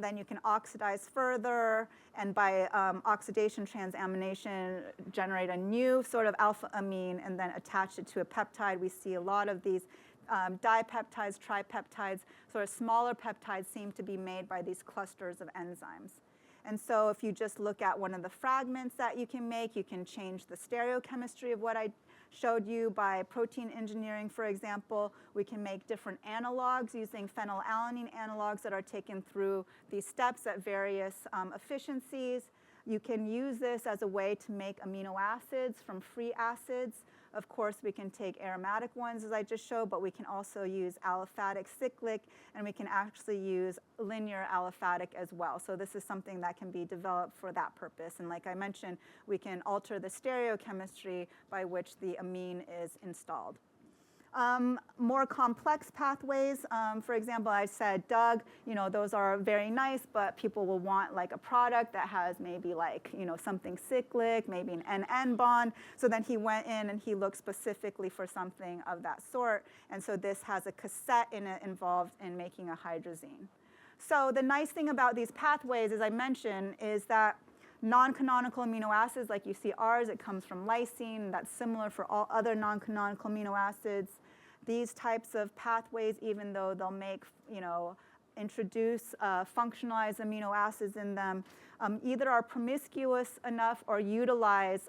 Then you can oxidize further, and by oxidation transamination, generate a new sort of alpha amine, and then attach it to a peptide. We see a lot of these dipeptides, tripeptides, sort of smaller peptides seem to be made by these clusters of enzymes. And so if you just look at one of the fragments that you can make, you can change the stereochemistry of what I showed you by protein engineering, for example. We can make different analogs using phenylalanine analogs that are taken through these steps at various efficiencies. You can use this as a way to make amino acids from free acids. Of course, we can take aromatic ones, as I just showed, but we can also use aliphatic cyclic, and we can actually use linear aliphatic as well. So this is something that can be developed for that purpose. And like I mentioned, we can alter the stereochemistry by which the amine is installed. More complex pathways, for example, I said, Doug, those are very nice, but people will want like a product that has maybe like, something cyclic, maybe an N-N bond. So then he went in and he looked specifically for something of that sort. And so this has a cassette in it involved in making a hydrazine. So the nice thing about these pathways, as I mentioned, is that non-canonical amino acids, like you see ours, it comes from lysine. That's similar for all other non-canonical amino acids. These types of pathways, even though they'll make, introduce functionalized amino acids in them, either are promiscuous enough or utilize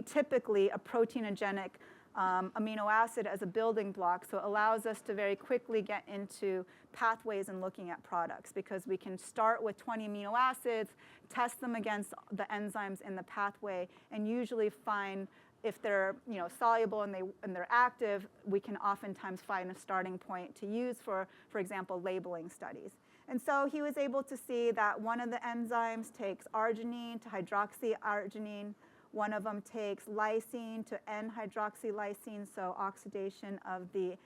typically a proteinogenic amino acid as a building block. So it allows us to very quickly get into pathways and looking at products, because we can start with 20 amino acids, test them against the enzymes in the pathway, and usually find if they're soluble and they're active, we can oftentimes find a starting point to use for example, labeling studies. And so he was able to see that one of the enzymes takes arginine to hydroxyarginine. One of them takes lysine to N-hydroxylysine, so oxidation of the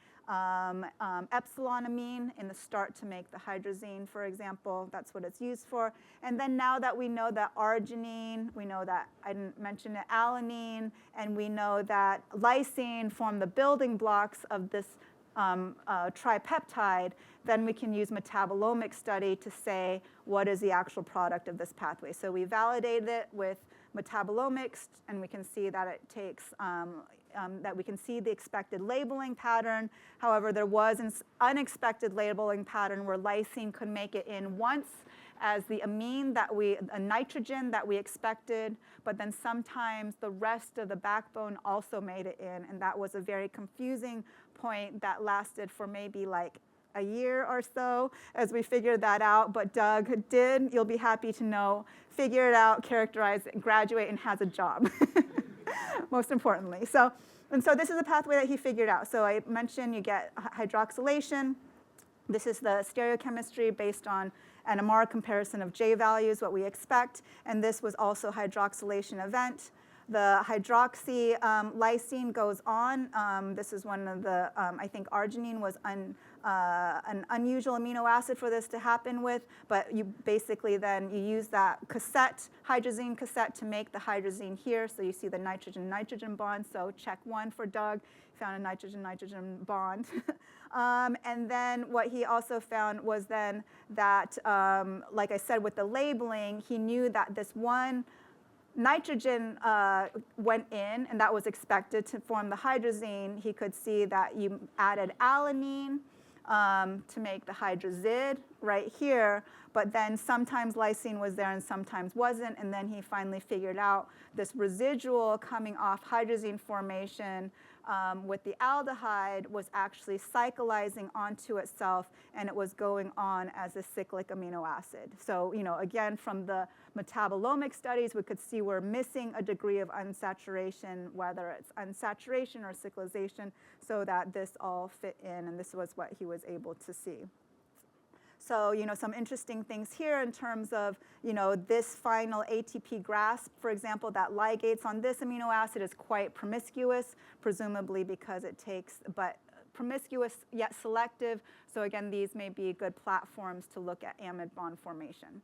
epsilon amine in the start to make the hydrazine, for example. That's what it's used for. And then now that we know that arginine, we know that, I didn't mention it, alanine, and we know that lysine form the building blocks of this tripeptide, then we can use metabolomic study to say what is the actual product of this pathway. So we validated it with metabolomics, and we can see that it takes that we can see the expected labeling pattern. However, there was an unexpected labeling pattern where lysine could make it in once as the amine a nitrogen that we expected, but then sometimes the rest of the backbone also made it in, and that was a very confusing point that lasted for maybe like a year or so as we figured that out. But Doug did, you'll be happy to know, figure it out, characterize it, graduate, and has a job, most importantly. So this is a pathway that he figured out. So I mentioned you get hydroxylation. This is the stereochemistry based on NMR comparison of J values, what we expect. And this was also hydroxylation event. The hydroxylysine goes on. This is one of the, I think arginine was an unusual amino acid for this to happen with, but you basically then you use that cassette, hydrazine cassette, to make the hydrazine here. So you see the nitrogen-nitrogen bond. So check one for Doug, found a nitrogen-nitrogen bond. And then what he also found was then that, like I said, with the labeling, he knew that this one nitrogen went in, and that was expected to form the hydrazine. He could see that you added alanine to make the hydrazid right here, but then sometimes lysine was there and sometimes wasn't, and then he finally figured out this residual coming off hydrazine formation with the aldehyde was actually cyclizing onto itself, and it was going on as a cyclic amino acid. So, again, from the metabolomic studies, we could see we're missing a degree of unsaturation, whether it's unsaturation or cyclization, so that this all fit in, and this was what he was able to see. So, some interesting things here in terms of, this final ATP grasp, for example, that ligates on this amino acid is quite promiscuous, presumably because it takes, but promiscuous yet selective. So again, these may be good platforms to look at amide bond formation.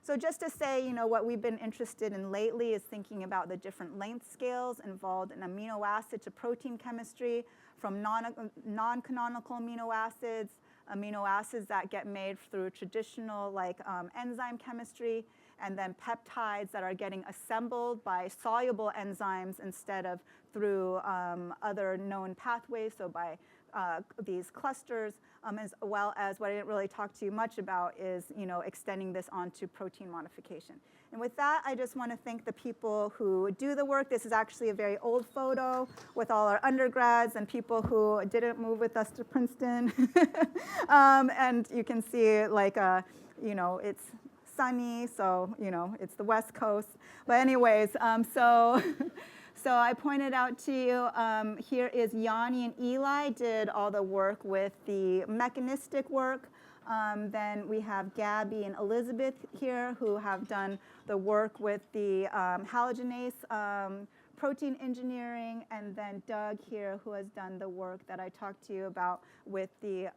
So just to say, what we've been interested in lately is thinking about the different length scales involved in amino acid to protein chemistry, from non-canonical amino acids that get made through traditional enzyme chemistry, and then peptides that are getting assembled by soluble enzymes instead of through other known pathways, so by these clusters, as well as what I didn't really talk to you much about is extending this onto protein modification. And with that, I just want to thank the people who do the work. This is actually a very old photo with all our undergrads and people who didn't move with us to Princeton. And you can see it's sunny, so it's the West Coast. But anyways, so I pointed out to you, here is Yanni and Eli did all the work with the mechanistic work. Then we have Gabby and Elizabeth here who have done the work with the halogenase protein engineering, and then Doug here who has done the work that I talked to you about with the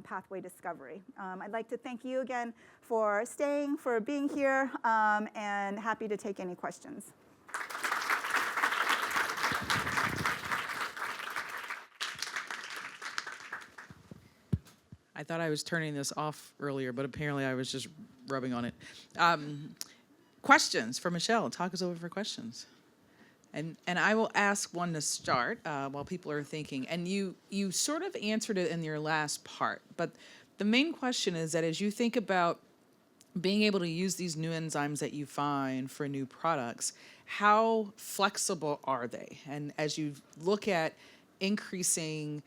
pathway discovery. I'd like to thank you again for staying, for being here, and happy to take any questions. I thought I was turning this off earlier, but apparently I was just rubbing on it. Questions for Michelle. Talk us over for questions. And I will ask one to start while people are thinking. And you sort of answered it in your last part, but the main question is that as you think about being able to use these new enzymes that you find for new products, how flexible are they? And as you look at increasing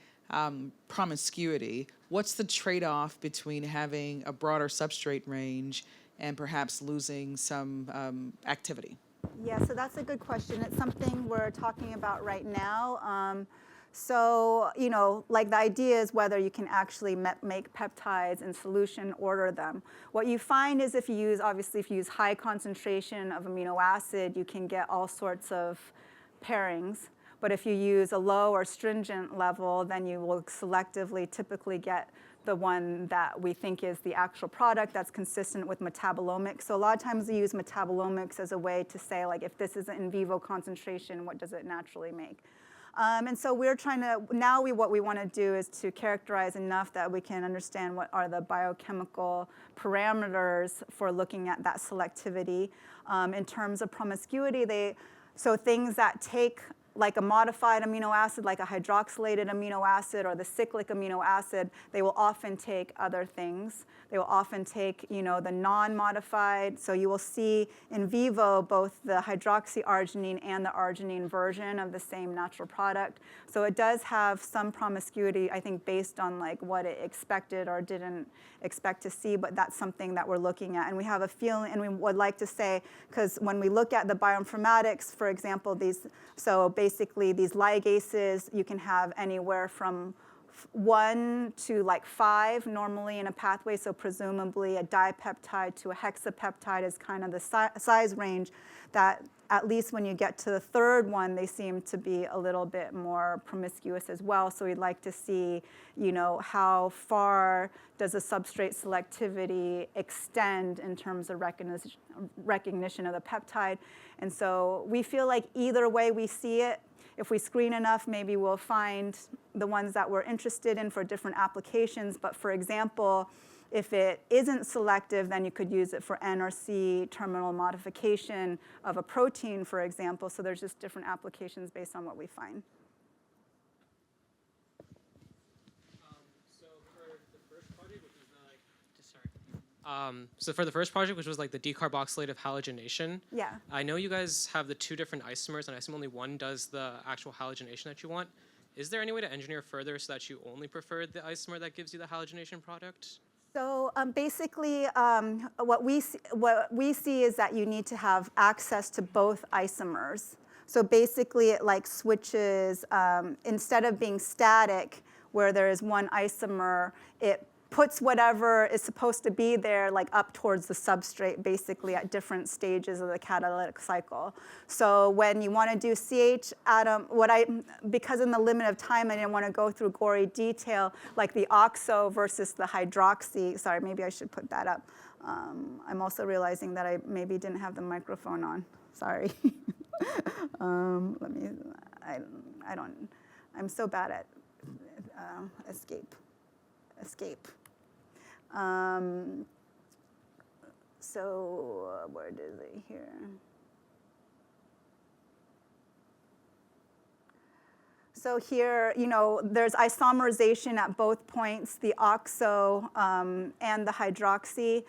promiscuity, what's the trade-off between having a broader substrate range and perhaps losing some activity? Yeah, so that's a good question. It's something we're talking about right now. So, the idea is whether you can actually make peptides in solution, order them. What you find is if you use high concentration of amino acid, you can get all sorts of pairings. But if you use a low or stringent level, then you will selectively typically get the one that we think is the actual product that's consistent with metabolomics. So a lot of times we use metabolomics as a way to say, if this is an in vivo concentration, what does it naturally make? And so we're trying to, what we want to do is to characterize enough that we can understand what are the biochemical parameters for looking at that selectivity. In terms of promiscuity, so things that take like a modified amino acid, like a hydroxylated amino acid or the cyclic amino acid, they will often take other things. They will often take, the non-modified. So you will see in vivo both the hydroxyarginine and the arginine version of the same natural product. So it does have some promiscuity, I think, based on what it expected or didn't expect to see, but that's something that we're looking at. And we have a feeling, and we would like to say, because when we look at the bioinformatics, for example, basically these ligases, you can have anywhere from 1 to 5 normally in a pathway, so presumably a dipeptide to a hexapeptide is kind of the size range that at least when you get to the third one, they seem to be a little bit more promiscuous as well. So we'd like to see, how far does the substrate selectivity extend in terms of recognition of the peptide. And so we feel like either way we see it, if we screen enough, maybe we'll find the ones that we're interested in for different applications. But for example, if it isn't selective, then you could use it for N or C terminal modification of a protein, for example. So there's just different applications based on what we find. So for the So for the first project, which was like the decarboxylative halogenation, Yeah. I know you guys have the two different isomers, and I assume only one does the actual halogenation that you want. Is there any way to engineer further so that you only prefer the isomer that gives you the halogenation product? So basically, what we see is that you need to have access to both isomers. So basically, it like switches instead of being static, where there is one isomer, it puts whatever is supposed to be there like up towards the substrate, basically at different stages of the catalytic cycle. So when you want to do CH atom, because in the limit of time I didn't want to go through gory detail, like the oxo versus the hydroxy. Sorry, maybe I should put that up. I'm also realizing that I maybe didn't have the microphone on. Sorry. I'm so bad at escape. So where is it here? So here, there's isomerization at both points, the oxo and the hydroxy.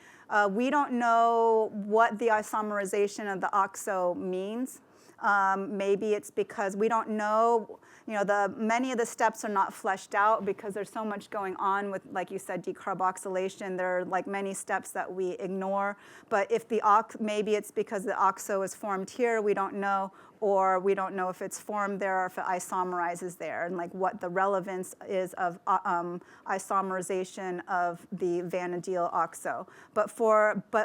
We don't know what the isomerization of the oxo means. Maybe it's because we don't know, many of the steps are not fleshed out because there's so much going on with, like you said, decarboxylation. There are like many steps that we ignore. But if maybe it's because the oxo is formed here, we don't know, or we don't know if it's formed there or if it isomerizes there, and like what the relevance is of isomerization of the vanadyl oxo. But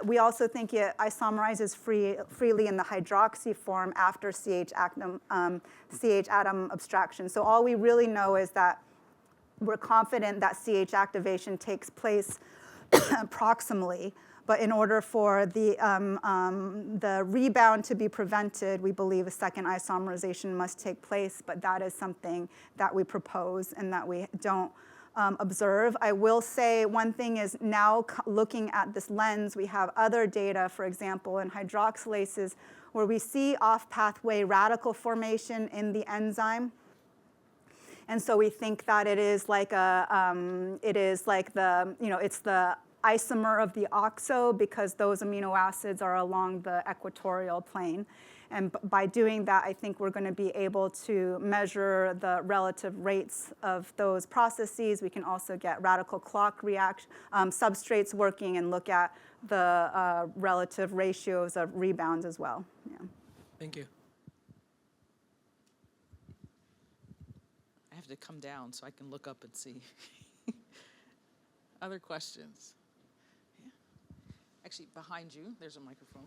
we also think it isomerizes freely in the hydroxy form after CH atom abstraction. So all we really know is that we're confident that CH activation takes place proximally. But in order for the rebound to be prevented, we believe a second isomerization must take place, but that is something that we propose and that we don't observe. I will say one thing is now looking at this lens, we have other data, for example, in hydroxylases, where we see off-pathway radical formation in the enzyme. And so we think that it is like it's the isomer of the oxo because those amino acids are along the equatorial plane. And by doing that, I think we're going to be able to measure the relative rates of those processes. We can also get radical clock substrates working and look at the relative ratios of rebounds as well. Yeah. Thank you. I have to come down so I can look up and see. Other questions? Yeah. Actually, behind you, there's a microphone.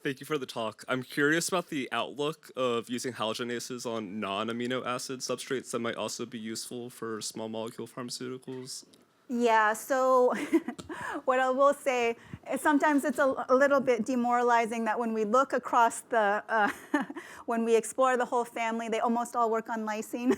Thank you for the talk. I'm curious about the outlook of using halogenases on non-amino acid substrates that might also be useful for small molecule pharmaceuticals. Yeah, so what I will say is sometimes it's a little bit demoralizing that when we look across when we explore the whole family, they almost all work on lysine.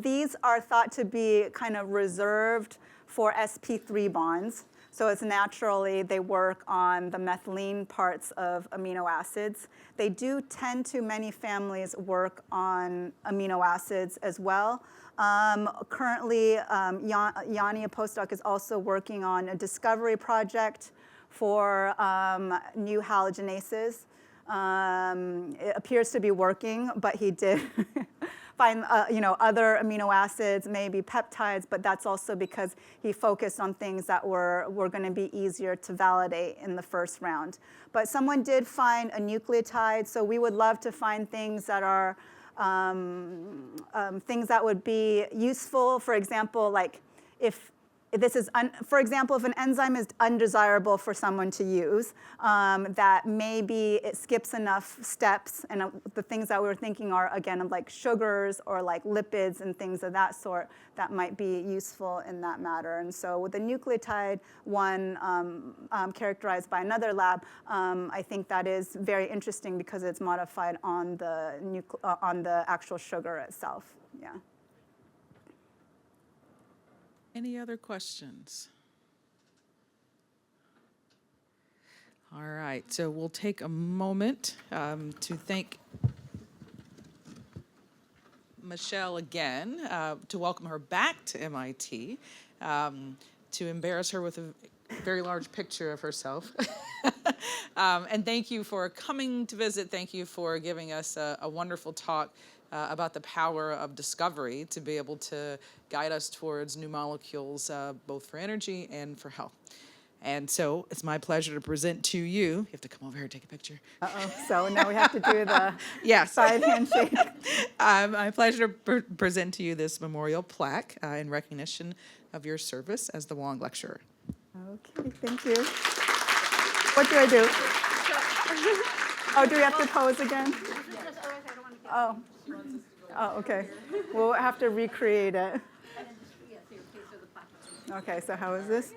These are thought to be kind of reserved for sp3 bonds. So it's naturally they work on the methylene parts of amino acids. They do tend to, many families, work on amino acids as well. Currently, Yanni, a postdoc, is also working on a discovery project for new halogenases. It appears to be working, but he did find other amino acids, maybe peptides, but that's also because he focused on things that were going to be easier to validate in the first round. But someone did find a nucleotide, so we would love to find things that are things that would be useful. For example, like if this is, for example, if an enzyme is undesirable for someone to use, that maybe it skips enough steps, and the things that we're thinking are, again, like sugars or like lipids and things of that sort that might be useful in that matter. And so with the nucleotide one characterized by another lab, I think that is very interesting because it's modified on the actual sugar itself. Yeah. Any other questions? All right, so we'll take a moment to thank Michelle again, to welcome her back to MIT. to embarrass her with a very large picture of herself. And thank you for coming to visit. Thank you for giving us a wonderful talk about the power of discovery to be able to guide us towards new molecules, both for energy and for health. And so it's my pleasure to present to you. You have to come over here and take a picture. Uh-oh, so now we have to do the Yes. side handshake. My pleasure to present to you this memorial plaque in recognition of your service as the Wang Lecturer. Okay, thank you. What do I do? Oh, do we have to pose again? Oh. Oh, okay. We'll have to recreate it. Okay, so how is this?